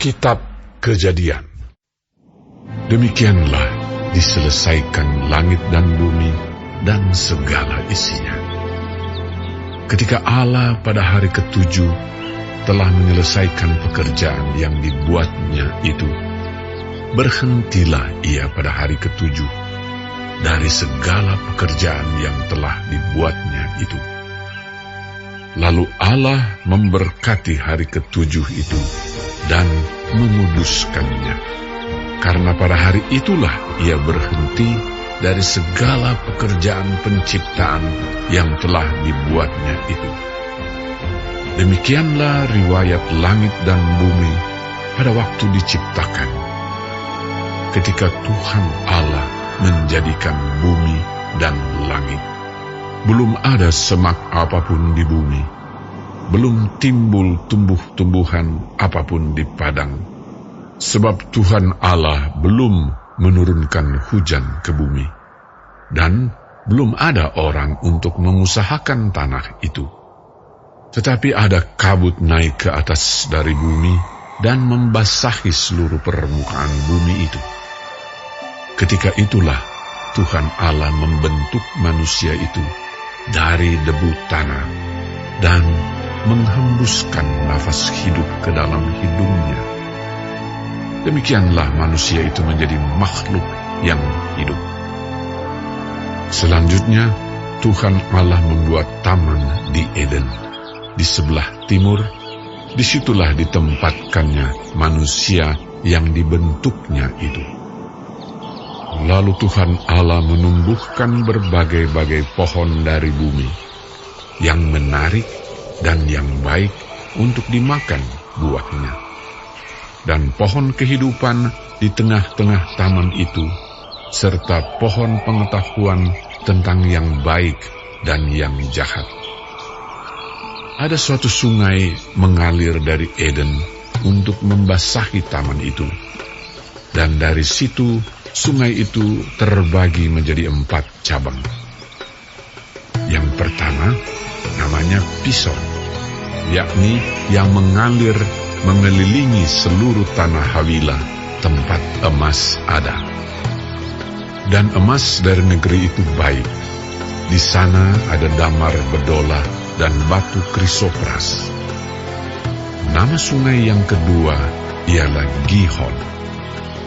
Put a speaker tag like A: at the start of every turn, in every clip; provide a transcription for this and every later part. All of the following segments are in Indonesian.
A: Kitab Kejadian. Demikianlah diselesaikan langit dan bumi dan segala isinya. Ketika Allah pada hari ketujuh telah menyelesaikan pekerjaan yang dibuatnya itu, berhentilah ia pada hari ketujuh dari segala pekerjaan yang telah dibuatnya itu. Lalu Allah memberkati hari ketujuh itu dan menguduskannya, karena pada hari itulah ia berhenti dari segala pekerjaan penciptaan yang telah dibuatnya itu. Demikianlah riwayat langit dan bumi pada waktu diciptakan, ketika Tuhan Allah menjadikan bumi dan langit. Belum ada semak apapun di bumi, belum timbul tumbuh-tumbuhan apapun di padang, sebab Tuhan Allah belum menurunkan hujan ke bumi, dan belum ada orang untuk mengusahakan tanah itu. Tetapi ada kabut naik ke atas dari bumi dan membasahi seluruh permukaan bumi itu. Ketika itulah Tuhan Allah membentuk manusia itu dari debu tanah dan menghembuskan nafas hidup ke dalam hidungnya. Demikianlah manusia itu menjadi makhluk yang hidup. Selanjutnya, Tuhan Allah membuat taman di Eden, di sebelah timur. Disitulah ditempatkannya manusia yang dibentuknya itu. Lalu Tuhan Allah menumbuhkan berbagai-bagai pohon dari bumi, yang menarik dan yang baik untuk dimakan buahnya. Dan pohon kehidupan di tengah-tengah taman itu, serta pohon pengetahuan tentang yang baik dan yang jahat. Ada suatu sungai mengalir dari Eden untuk membasahi taman itu. Dan dari situ, sungai itu terbagi menjadi 4 cabang. Yang pertama, namanya Pison, yakni yang mengalir mengelilingi seluruh tanah Hawila, tempat emas ada. Dan emas dari negeri itu baik. Di sana ada damar bedola dan batu krisopras. Nama sungai yang kedua ialah Gihon,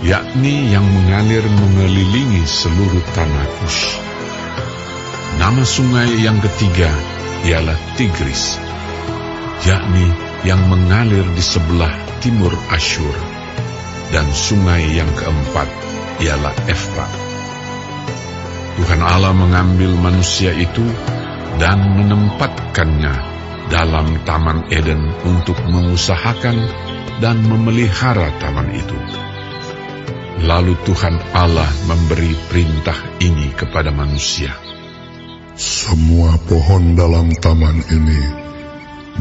A: yakni yang mengalir mengelilingi seluruh tanah Kush. Nama sungai yang ketiga ialah Tigris, yakni yang mengalir di sebelah timur Asyur. Dan sungai yang keempat ialah Efrat. Tuhan Allah mengambil manusia itu dan menempatkannya dalam Taman Eden untuk mengusahakan dan memelihara taman itu. Lalu Tuhan Allah memberi perintah ini kepada manusia.
B: Semua pohon dalam taman ini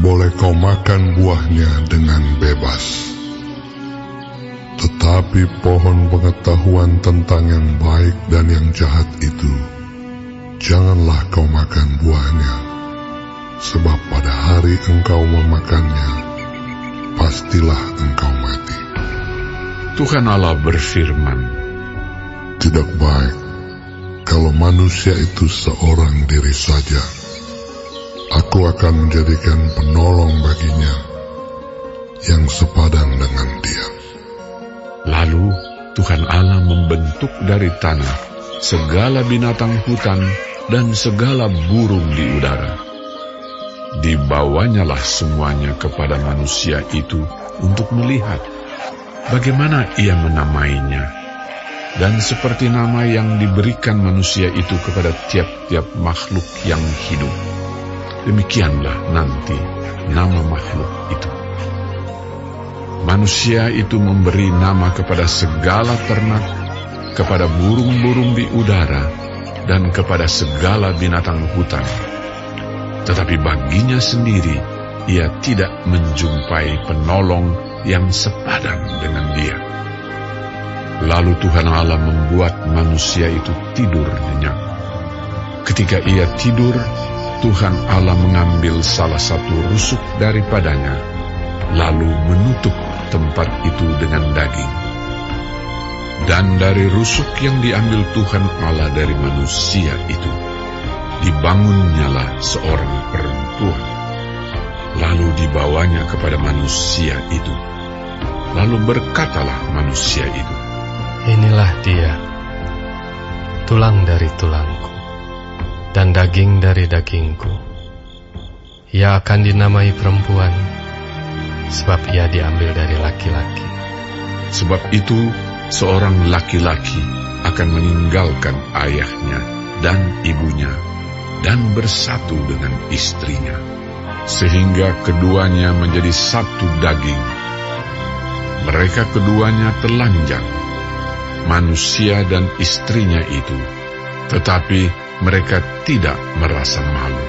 B: boleh kau makan buahnya dengan bebas. Tetapi pohon pengetahuan tentang yang baik dan yang jahat itu, janganlah kau makan buahnya, sebab pada hari engkau memakannya, pastilah engkau mati.
A: Tuhan Allah berfirman,
B: tidak baik kalau manusia itu seorang diri saja. Aku akan menjadikan penolong baginya yang sepadan dengan dia.
A: Lalu Tuhan Allah membentuk dari tanah segala binatang hutan dan segala burung di udara. Dibawanyalah semuanya kepada manusia itu untuk melihat bagaimana ia menamainya. Dan seperti nama yang diberikan manusia itu kepada tiap-tiap makhluk yang hidup, demikianlah nanti nama makhluk itu. Manusia itu memberi nama kepada segala ternak, kepada burung-burung di udara, dan kepada segala binatang hutan. Tetapi baginya sendiri, ia tidak menjumpai penolong yang sepadan dengan dia. Lalu Tuhan Allah membuat manusia itu tidur nyenyak. Ketika ia tidur, Tuhan Allah mengambil salah satu rusuk daripadanya, lalu menutup tempat itu dengan daging. Dan dari rusuk yang diambil Tuhan Allah dari manusia itu, dibangunnyalah seorang perempuan. Lalu dibawanya kepada manusia itu. Lalu berkatalah manusia itu,
C: "Inilah dia, tulang dari tulangku, dan daging dari dagingku. Ia akan dinamai perempuan, sebab ia diambil dari laki-laki."
A: Sebab itu, seorang laki-laki akan meninggalkan ayahnya dan ibunya, dan bersatu dengan istrinya, sehingga keduanya menjadi satu daging. Mereka keduanya telanjang, manusia dan istrinya itu, tetapi mereka tidak merasa malu.